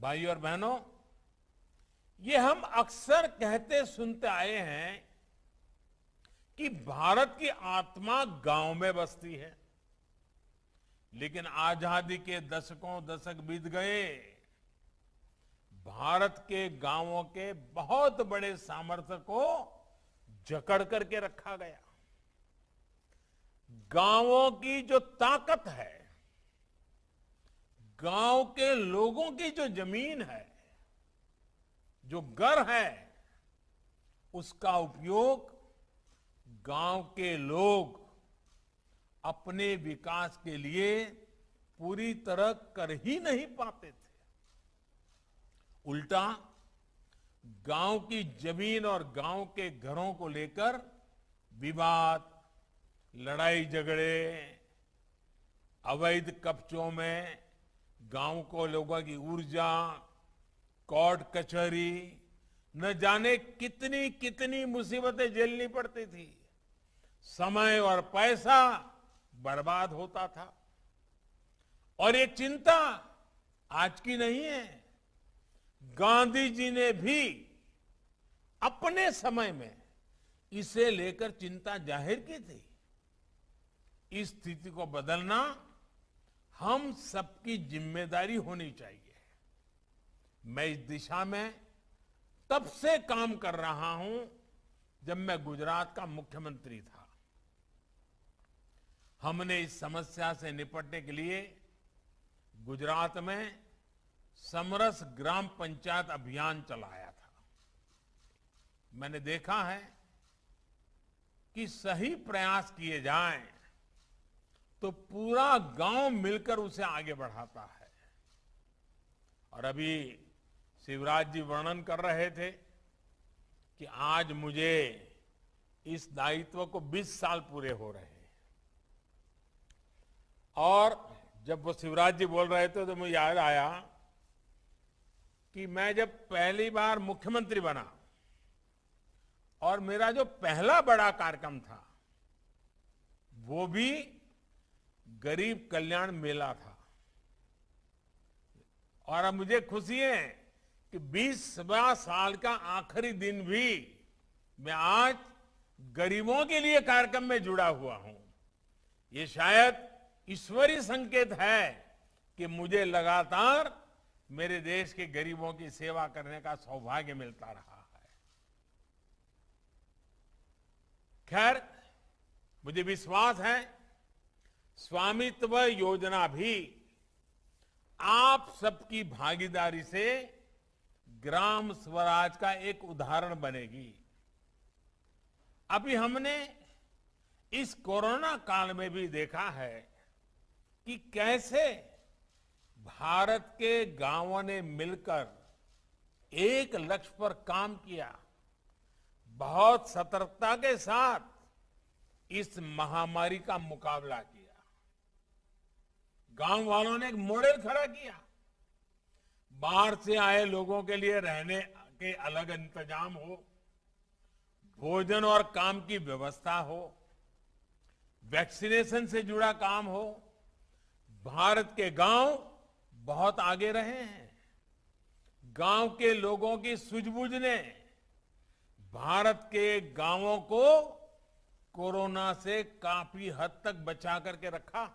भाइयों और बहनों, ये हम अक्सर कहते सुनते आए हैं कि भारत की आत्मा गांव में बसती है। लेकिन आजादी के दशक बीत गए। भारत के गांवों के बहुत बड़े सामर्थ्य को जकड़ करके रखा गया। गांवों की जो ताकत है, गांव के लोगों की जो जमीन है, जो घर है, उसका उपयोग गांव के लोग अपने विकास के लिए पूरी तरह कर ही नहीं पाते थे। उल्टा गांव की जमीन और गांव के घरों को लेकर विवाद, लड़ाई झगड़े, अवैध कब्जों में गांव को लोगों की ऊर्जा, कोर्ट कचहरी, न जाने कितनी कितनी मुसीबतें झेलनी पड़ती थी। समय और पैसा बर्बाद होता था। और ये चिंता आज की नहीं है। गांधी जी ने भी अपने समय में इसे लेकर चिंता जाहिर की थी। इस स्थिति को बदलना हम सबकी जिम्मेदारी होनी चाहिए। मैं इस दिशा में तब से काम कर रहा हूं जब मैं गुजरात का मुख्यमंत्री था। हमने इस समस्या से निपटने के लिए गुजरात में समरस ग्राम पंचायत अभियान चलाया था। मैंने देखा है कि सही प्रयास किए जाएं तो पूरा गांव मिलकर उसे आगे बढ़ाता है। और अभी शिवराज जी वर्णन कर रहे थे कि आज मुझे इस दायित्व को 20 साल पूरे हो रहे हैं। और जब वो शिवराज जी बोल रहे थे तो मुझे याद आया कि मैं जब पहली बार मुख्यमंत्री बना और मेरा जो पहला बड़ा कार्यक्रम था वो भी गरीब कल्याण मेला था। और अब मुझे खुशी है कि 20वां साल का आखिरी दिन भी मैं आज गरीबों के लिए कार्यक्रम में जुड़ा हुआ हूं। ये शायद ईश्वरीय संकेत है कि मुझे लगातार मेरे देश के गरीबों की सेवा करने का सौभाग्य मिलता रहा है। खैर, मुझे विश्वास है स्वामित्व योजना भी आप सबकी भागीदारी से ग्राम स्वराज का एक उदाहरण बनेगी। अभी हमने इस कोरोना काल में भी देखा है कि कैसे भारत के गांवों ने मिलकर एक लक्ष्य पर काम किया। बहुत सतर्कता के साथ इस महामारी का मुकाबला किया। गांव वालों ने एक मॉडल खड़ा किया। बाहर से आए लोगों के लिए रहने के अलग इंतजाम हो, भोजन और काम की व्यवस्था हो, वैक्सीनेशन से जुड़ा काम हो। भारत के गांव बहुत आगे रहे हैं। गांव के लोगों की सूझबूझ ने भारत के गांवों को कोरोना से काफी हद तक बचा करके रखा।